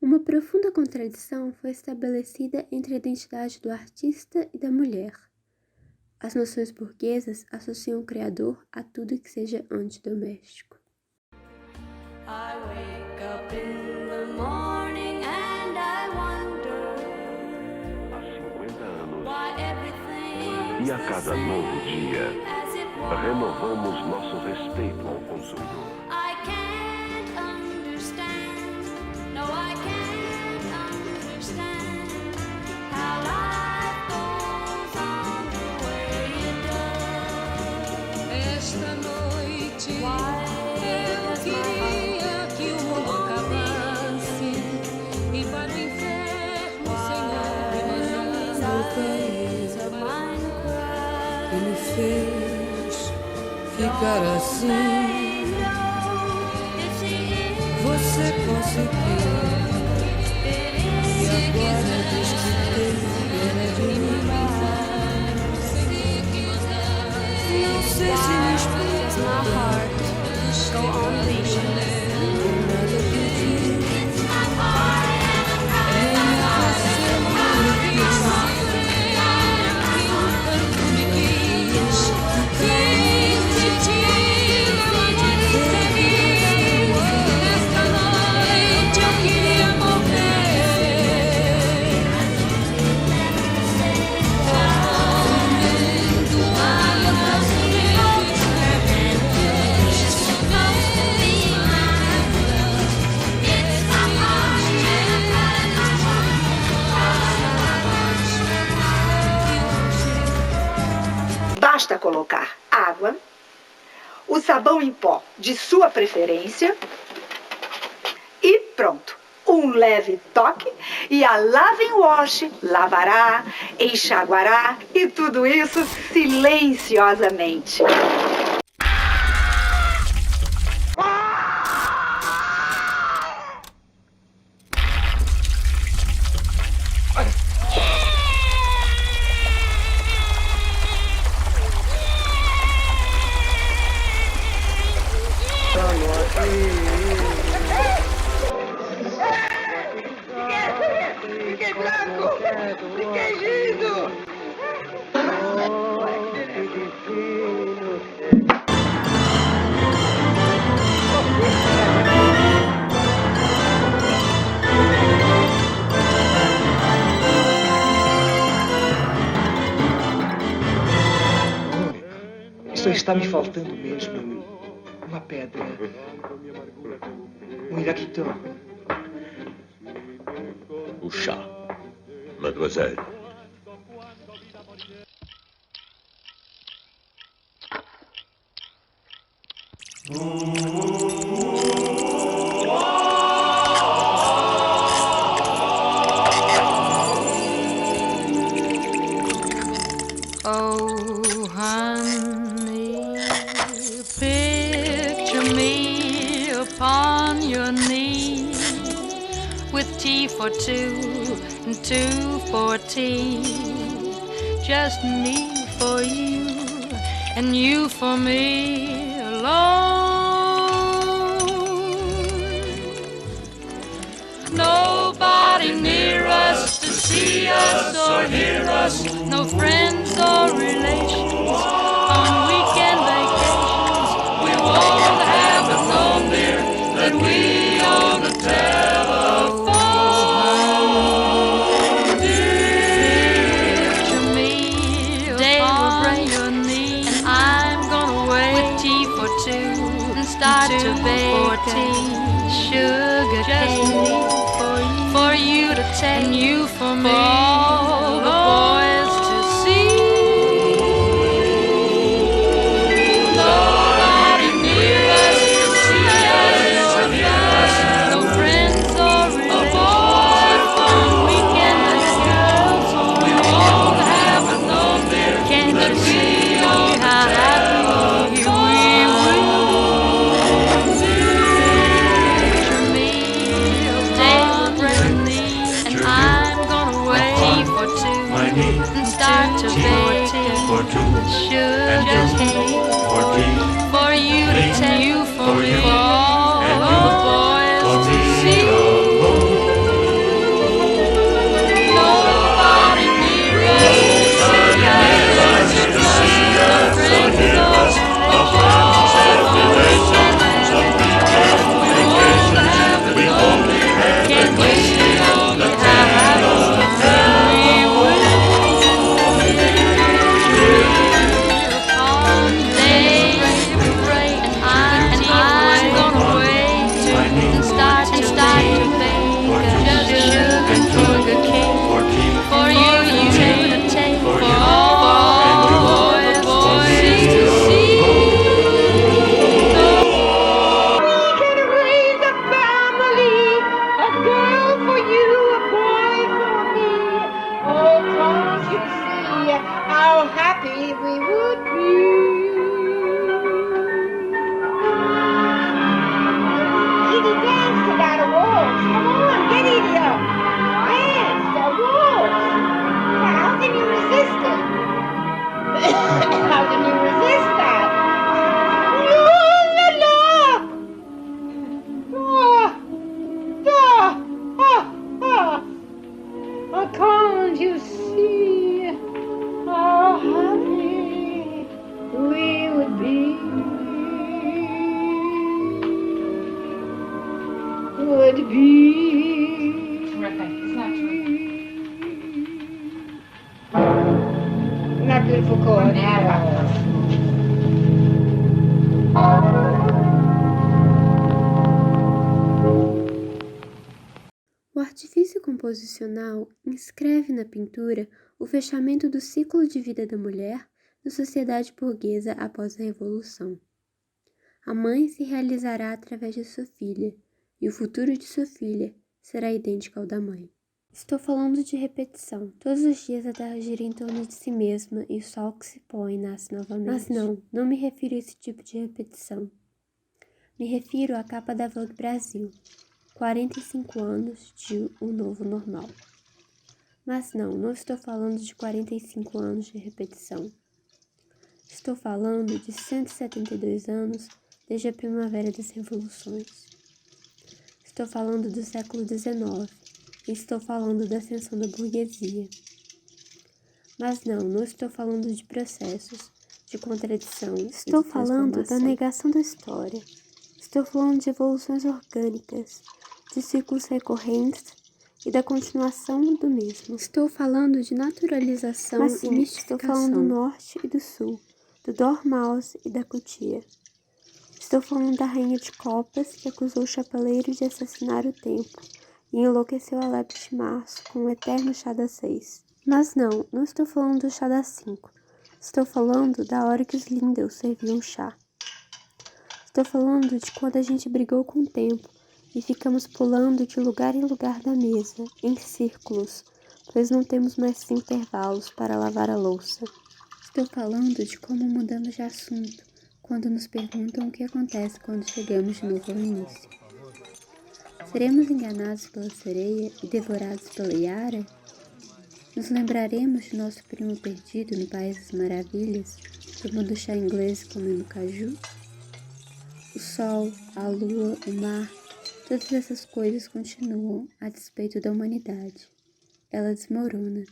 Uma profunda contradição foi estabelecida entre a identidade do artista e da mulher. As noções burguesas associam o criador a tudo que seja antidoméstico. I wake up in the morning and I wonder Há 50 anos, why everything e a cada novo dia, as it was. renovamos nosso respeito ao consumidor. I can't understand, no I can't understand how life goes on the way it does. Esta noite Why eu does my heart queria que o mundo acabasse e para o inferno, Senhor, me mandasse. of mine cry? Ele fez ficar assim. Você conseguiu. E agora diz que tem pena de mim. Não sei se me explico. My heart go on beating. Nada que diz. É você esta noite eu queria morrer. Basta colocar água, o sabão em pó de sua preferência e pronto. Um leve toque e a Laving Wash lavará, enxaguará e tudo isso silenciosamente. Fiquei branco! Fiquei lindo! Só está me faltando mesmo uma pedra. Um iraquitão. O chá, mademoiselle. Oh, honey, picture me upon your knee with tea for two and two for tea. Just me for you and you for me alone. Nobody near us to see us or hear us, no friends or relations. On weekend vacations, we won't have it known, dear, that we own a telephone. Picture me upon your knee, and I'm gonna wait with tea for two and start to bake for tea. Sugar cane for you to take and you for me. For all the boys to see. Nobody near us to see us or hear us. No friends or relations. On weekend girls, we won't have it known, dear. Can't you see how happy we will? Picture me upon your knee, and I'm gonna wait for two could be. Not beautiful corner. O artifício composicional inscreve na pintura o fechamento do ciclo de vida da mulher na sociedade burguesa após a Revolução. A mãe se realizará através de sua filha, e o futuro de sua filha será idêntico ao da mãe. Estou falando de repetição. Todos os dias a Terra gira em torno de si mesma e o sol que se põe nasce novamente. Mas não me refiro a esse tipo de repetição. Me refiro à capa da Vogue Brasil. 45 anos de um novo normal. Mas não estou falando de 45 anos de repetição. Estou falando de 172 anos desde a primavera das revoluções. Estou falando do século XIX e estou falando da ascensão da burguesia. Mas não estou falando de processos, de contradição. Estou falando da negação da história. Estou falando de evoluções orgânicas, de ciclos recorrentes e da continuação do mesmo. Estou falando de naturalização e mistificação. Estou falando do norte e do sul, do Dormouse e da Cotia. Estou falando da rainha de copas que acusou o chapeleiro de assassinar o tempo e enlouqueceu a lebre de março com o eterno chá das 6. Mas não estou falando do chá das 5. Estou falando da hora que os Lindeus serviam chá. Estou falando de quando a gente brigou com o tempo e ficamos pulando de lugar em lugar da mesa, em círculos, pois não temos mais intervalos para lavar a louça. Estou falando de como mudamos de assunto quando nos perguntam o que acontece quando chegamos de novo ao início. Seremos enganados pela sereia e devorados pela Yara? Nos lembraremos de nosso primo perdido no País das Maravilhas, tomando chá inglês e comendo caju? O sol, a lua, o mar, todas essas coisas continuam a despeito da humanidade. Ela desmorona.